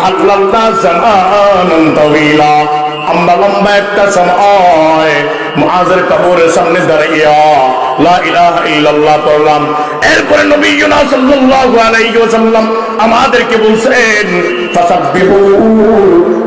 আতলাল্লা জামানান তাওয়িলা, আমরা লম্বা একটা সময় মুআযের কবরের সামনে দাঁড়িয়ে লা ইলাহা ইল্লাল্লাহ পড়লাম। এরপরে নবীনা সাল্লাল্লাহু আলাইহি ওয়াসাল্লাম আমাদেরকে বলছেন ফাসাব্বিহু,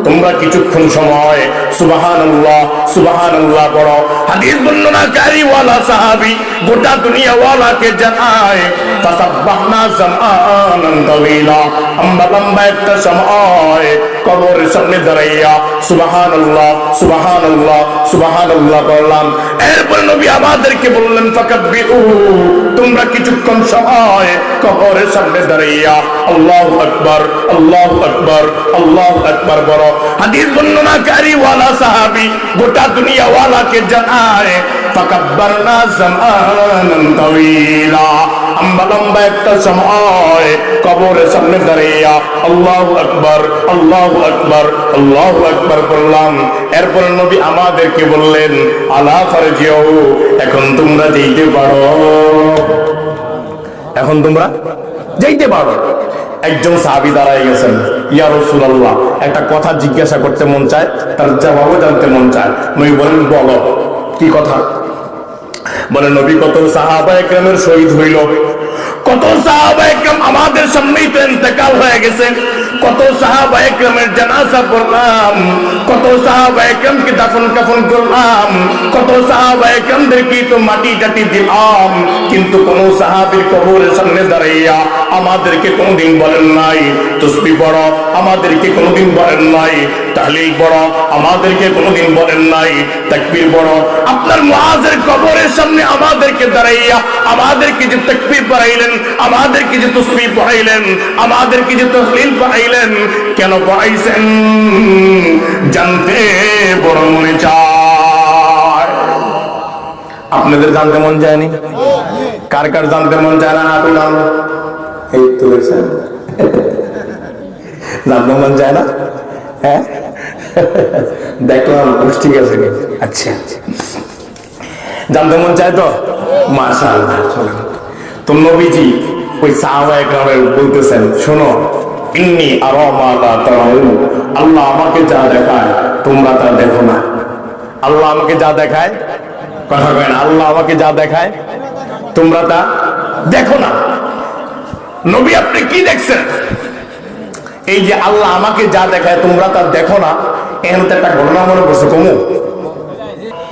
তোমরা কিছুক্ষণ সময় সুবহানাল্লাহ সুবহানাল্লাহ পড়ো। হাদিস বর্ণনাকারী ওয়ালা সাহাবী গোটা দুনিয়া ওয়ালাকে জানায় ফাসাব্বাহনা জামানান তাওয়িলা, আমরা লম্বা একটা সময় কবরের সামনে দাঁড়াইয়া সুবহানাল্লাহ সুবহানাল্লাহ সুবহানাল্লাহ পড়লাম। এরপর নবী আমাদেরকে বললেন ফাকাব্বিরু, তোমরা কিছুক্ষণ সময় কবরের সামনে দাঁড়াইয়া আল্লাহু আকবার আল্লাহু আকবার আল্লাহু আকবার বলো। হাদিস বর্ণনাকারী ওয়ালা সাহাবী গোটা দুনিয়া ওয়ালাকে জানায় ফাকাব্বারনা জামানান তাওয়িলা, আমরা লম্বা একটা সময় কবরের সামনে দাঁড়াইয়া আল্লাহু আকবার আল্লাহু আকবার আল্লাহু আকবার বললাম। এরপর নবী আমাদেরকে বললেন আলা ফারজিউ, এখন তোমরা যেতে পারো, এখন তোমরা যেতে পারো। একজন সাহাবী দাঁড়ায় গেছেন, ইয়া রাসূলুল্লাহ, একটা কথা জিজ্ঞাসা করতে মন চায়, তার জবাবও জানতে মন চায়। নবী বলেন বলো কি কথা? বলে নবী কত সাহাবায়ে কেরামের শহীদ হইল, কত সাহাবায়ে কেরাম আমাদের সামনেই তো ইন্তেকাল হয়ে গেছে, কত সাহাবায়ে কেরামের জানাজা পড়লাম, কত সাহাবায়ে কেরামকে দাফন কাফন করলাম, কত সাহাবায়ে কেরামদেরকে তো মাটি টাটি দিলাম, কিন্তু কোন সাহাবীর কবরের সামনে দাঁড়াইয়া আমাদেরকে কোনদিন বলেন নাই তাসবিহ পড়ো, আমাদেরকে কোনদিন বলেন নাই তাহলিল পড়ো, আমাদেরকে কোনদিন বলেন নাই তাকবীর পড়ো। আপনার মুআযের কবরের সামনে আমাদেরকে দাঁড়াইয়া আমাদেরকে যে তাকবীর পড়াইলেন, আমাদেরকে যে তাসবিহ পড়াইলেন, আমাদেরকে যে তাহলিল পড়াইলেন, কেন পড়াইছেন জানতে বড় মনে চায়। আপনাদের জানতে মন যায়নি? কার কার জানতে মন চায় না? হাত উঠান। এই তো জানতে মন যায় না? হ্যাঁ দেখলাম, ঠিক আছে। আচ্ছা জানতে মন চায় তো মাশাআল্লাহ। তো নবীজি ওই সাহাবায়ে কেরামের বলতেছেন শোনো, ইন্নী আরা মা লা তারাউন, আল্লাহ আমাকে যা দেখায় তোমরা তা দেখো না। আল্লাহ আমাকে যা দেখায়, কথা কয় না, আল্লাহ আমাকে যা দেখায় তোমরা তা দেখো না। নবী আপনি কি দেখছেন? এই যে আল্লাহ আমাকে যা দেখায় তোমরা তা দেখো না, এখানে তো একটা ঘটনা মনে পড়ছে। কমু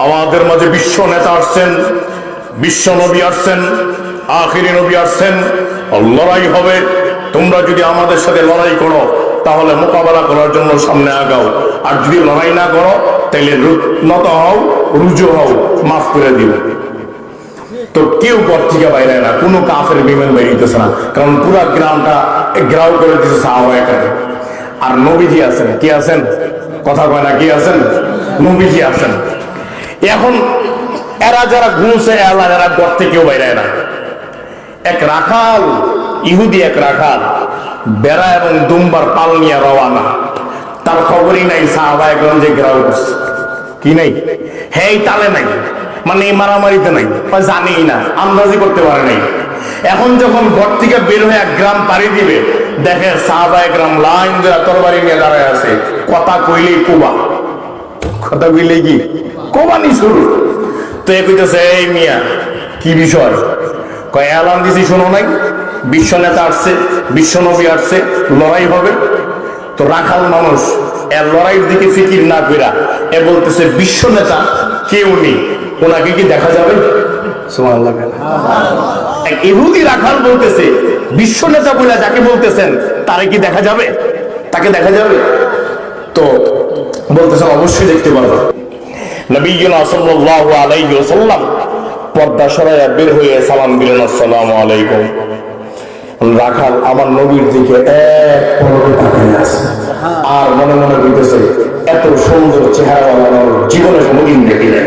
আমাদের মাঝে বিশ্ব নেতা আসছেন, বিশ্ব নবী আসছেন, আখিরি নবী আসছেন, লড়াই হবে। তোমরা যদি আমাদের সাথে লড়াই করো তাহলে মোকাবেলা করার জন্য সামনে আগাও, আর যদি লড়াই না করো তাহলে নত হও, রুজু হও, মাফ করে দিও। তো কেউ পর থেকে বাইরে না, কোনো কাফের বিমান বেরিয়েছে না, কারণ পুরা গ্রামটা ঘেরাও করে দিচ্ছে সাহাবায়ে কেরাম। আর নবীজি আছেন, কি আছেন? কথা কয় না, কি আছেন? নবীজি আছেন। এখন এরা যারা ঘুমছে, এরা ঘর থেকেও বাইরে না। এক রাখাল, ইহুদি এক রাখাল, বেড়া এবং দুম্বার পাল নিয়ে রওয়ানা, তার খবরই নাই সাহাবায়ে কেরাম যে ঘেরাও করছে। কি নাই? হ্যাঁ তালে নাই, মানে মারামারিতে নাই, জানেই না, আন্দাজি করতে পারে নাই। এখন যখন ঘর থেকে বের হয়ে এক গ্রাম পাড়ি দিবে, দেখে সাহাবায়ে কেরাম লাইন ধরে তরবারি নিয়ে দাঁড়ায় আছে। কথা কইলেই কোবা, কথা কইলেই কি কোবানি শুরু। তো এ কইতেছে এই মিয়া কি বিষয়? কয় এলান দিছি শোনো নাই, বিশ্ব নেতা আসছে, বিশ্ব নবী আসছে, লড়াই হবে। তো রাখাল মানুষ এর লড়াইয়ের দিকে ফিকির না কইরা এ বলতেছে বিশ্ব নেতা কে উনি, ওনাকে কি দেখা যাবে? সুবহানাল্লাহ। এক ইহুদি রাখাল বলতেছে বিশ্ব নেতা বলে যাকে বলতেছেন তারে কি দেখা যাবে? তাকে দেখা যাবে? তো বলতেছেন অবশ্যই দেখতে পারবো। নবীনা সাল্লাল্লাহু আলাইহি ওয়াসাল্লাম পর্দা সরাইয়া বের হয়ে সালাম দিলেন, আসসালামু আলাইকুম। রাখাল আমার নবীর দিকে এক পলকে তাকিয়ে আছে, আর মনে মনে বলতেছে এত সুন্দর চেহারাওয়ালা মানুষ জীবনে কোনোদিন দেখি নাই।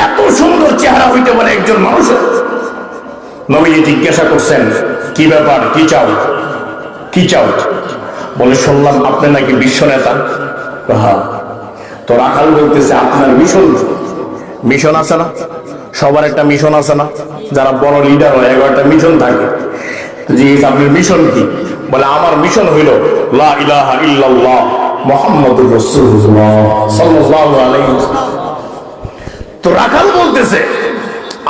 এত সুন্দর চেহারা হইতে পারে একজন মানুষের? নবীজি জিজ্ঞাসা করছেন কি ব্যাপার, কি চাও, কি চাও? বলে শুনলাম আপনি নাকি বিশ্ব নেতা। হ্যাঁ। তো রাখাল বলতেছে আপনার মিশন, মিশন আছে না? সবার একটা মিশন আছে না? যারা বড় লিডার হয় 11টা মিশন থাকে। জি আপনার মিশন কি? বলে আমার মিশন হইল লা ইলাহা ইল্লাল্লাহ মুহাম্মাদুর রাসূলুল্লাহ সাল্লাল্লাহু আলাইহি ওয়াসাল্লাম। তো রাখাল বলতেছে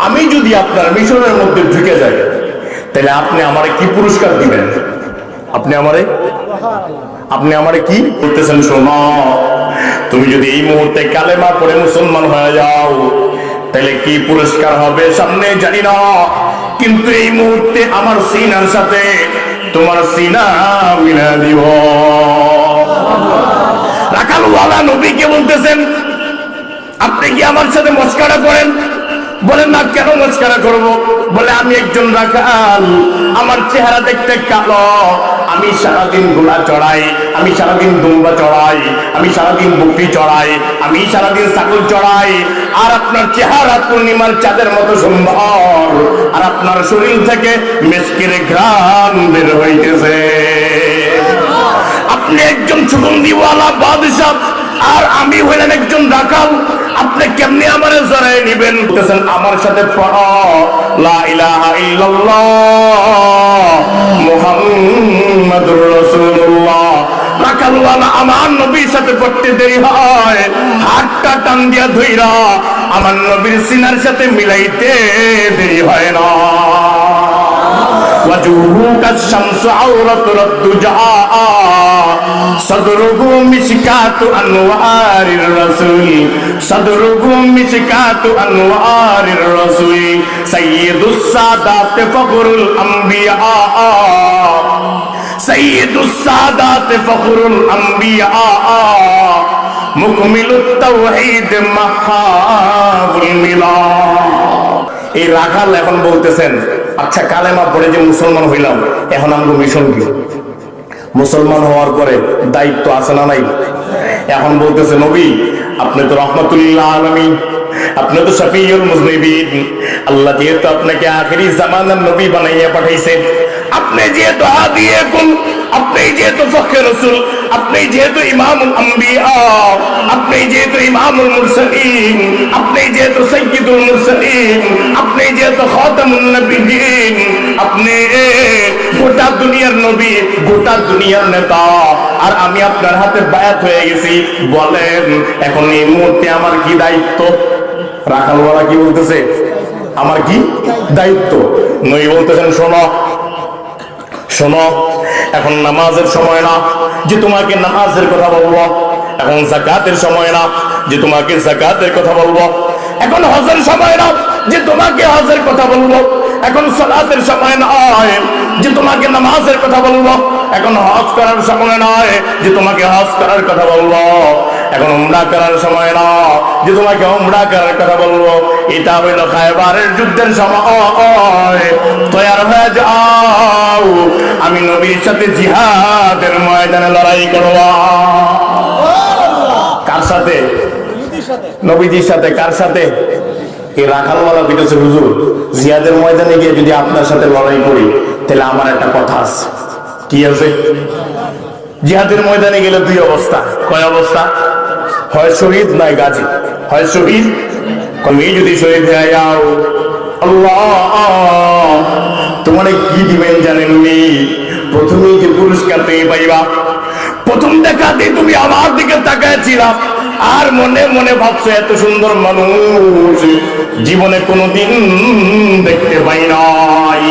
আমি যদি আপনার মিশনের মধ্যে ঢুকে যাই তাহলে আপনি আমারে কি পুরস্কার দিবেন? আপনি আমারে কি বলতেছেন? শোনো, তুমি যদি এই মুহূর্তে কালেমা পড়ে মুসলমান হয়ে যাও তাহলে কি পুরস্কার হবে সামনে জানি না, কিন্তু এই মুহূর্তে আমার সিনার সাথে তোমার সিনা মিলা দিব। রাখালওয়ালা নবীকে বলতেছেন আপনি কি আমার সাথে মস্কারা করেন? বলেন না, কেন মস্কারা করব? বলে আমি একজন রাখাল, আমার চেহারা দেখতে কালো, আমি সারাদিন ঘোড়া চড়াই, আমি সারাদিন দুম্বা চড়াই, আমি সারাদিন বকরি চড়াই, আমি সারাদিন ছাগল চড়াই, আর আপনার চেহারা পূর্ণিমার চাঁদের মতো সুন্দর, আর আপনার শরীর থেকে মেশকের ঘ্রাণ বের হইতেছে। আপনি একজন সুগন্ধিওয়ালা বাদশাহ আর আমি হইলেন একজন রাখাল, আপনি কেমনে আমারে জড়াই নিবেন? বলতেছেন আমার সাথে পড়ো লা ইলাহা ইল্লাল্লাহ মুহাম্মাদুর রাসূলুল্লাহ। রাখালওয়ালা আমার নবীর সাথে পড়তে দেরি হয়, হাতটা টান দিয়া ধইরা আমার নবীর সিনার সাথে মিলাইতে দেরি হয় না। وجوه كالشمس عورة الدجاء صدره مشكاة أنوار الرسول صدره مشكاة أنوار الرسول سيد السادات فخر الأنبياء سيد السادات فخر الأنبياء مكمل التوحيد محاب الميلاد। এই রাখাল এখন বলতেছেন আচ্ছা কালেমা পড়ে যে মুসলমান হইলাম, এখন আমরা মিশন কি? মুসলমান হওয়ার পরে দায়িত্ব আছে না নাই? এখন বলতেছে নবী আপনি তো রহমাতুল্লাহ আলামিন, আপনি তো শফিউল মুজনিবিন, আল্লাহ যেহেতু আপনাকে আখিরি জামানার নবী বানাইয়া পাঠাইছে, আপনি যেহেতু হাদিয়ে কুল, আপনি যেহেতু ফখরে রাসূল, আপনি যেহেতু ইমামুল আম্বিয়া, আপনি যেহেতু ইমামুল মুরসালিন, আপনি যেহেতু সাইয়্যিদুল মুরসালিন, আপনি যেহেতু খাতামুন নবিয়্যিন, আপনি গোটা দুনিয়ার নবী, গোটা দুনিয়ার নেতা, আর আমি আপনার হাতে বায়াত হয়ে গেছি, বলেন এখন এই মুহূর্তে আমার কি দায়িত্ব? রাখালওয়ালা কি বলতেছে আমার কি দায়িত্ব? নবী বলতেছেন শোনো শোনো, এখন নামাজের সময় না যে তোমাকে নামাজের কথা বলবো, এখন যাকাতের সময় না যে তোমাকে যাকাতের কথা বলবো, এখন হজের সময় না যে তোমাকে হজের কথা বলবো, এখন সালাতের সময় নয় যে তোমাকে নামাজের কথা বলবো, এখন হজ করার সময় নয় যে তোমাকে হজ করার কথা বলবো, এখন উমরা করার সময় না যে তোমাকে উমরা করার কথা বলবো। এটা হইল খায়বারের যুদ্ধের সময়, তৈয়ার হয়ে যাও, আমি নবীর সাথে জিহাদের ময়দানে লড়াই করব। কার সাথে? নবীজির সাথে। কার সাথে? এই রাখালওয়ালা বিদেশে হুজুর জিহাদের ময়দানে গিয়ে যদি আপনার সাথে লড়াই করি তাহলে আমার একটা কথা আছে। কি আছে? জিহাদের ময়দানে গেলে দুই অবস্থা। কয় অবস্থা? হয় শহীদ নয় গাজী। হয় শহীদ, তুমি যদি শহীদ হয়ে যাও আল্লাহ তোমার কি দিবেন জানেননি? প্রথমেই যে পুরস্কার তুমি পাইবা, প্রথম দেখাতে তুমি আমার দিকে তাকাইছিলাম আর মনে মনে ভাবছো এত সুন্দর মানুষ জীবনে কোনোদিন দেখতে পাই নাই,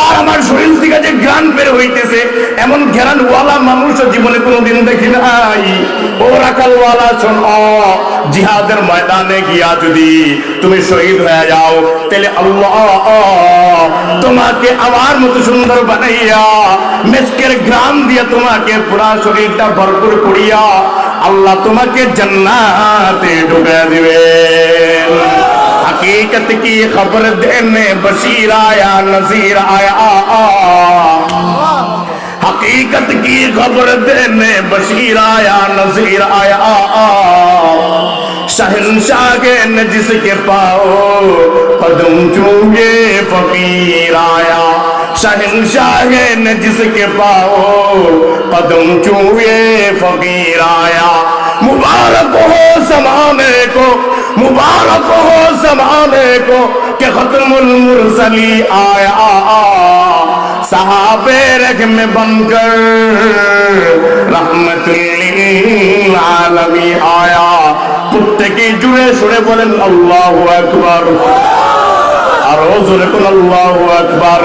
আর আমার শরীর থেকে যে ঘ্রাণ বের হইতেছে এমন ঘ্রাণওয়ালা মানুষ জীবনে কোনোদিন দেখি নাই। ও রাখালওয়ালা শোনো, জিহাদের ময়দানে গিয়া যদি তুমি শহীদ হয়ে যাও তাহলে আল্লাহ তোমাকে আমার মতো সুন্দর বানাইয়া মেশকের ঘ্রাণ দিয়ে তোমাকে পুরা শরীরটা ভরপুর করিয়া আল্লাহ তোমাকে জান্নাতে ঢুকিয়ে দিবেন। हकीकत की खबर देने बशीर आया नजीर आया, हकीकत की खबर देने बशीर आया नजीर आया, शहंशाह ने जिसके पाओ कदम चूमे फकीर आया, शहंशाह ने जिसके पाओ कदम चूमे फकीर आया। मुबारक हो ज़माने को, मुबारक हो ज़माने को कि खत्मुल मुरसली आया, साहबे रख में बनकर रहमतुल्लिल आलमीन आया। প্রত্যেকে জুড়ে সুরে বলেন আল্লাহু আকবার, আর জোরে বলেন আল্লাহু আকবার।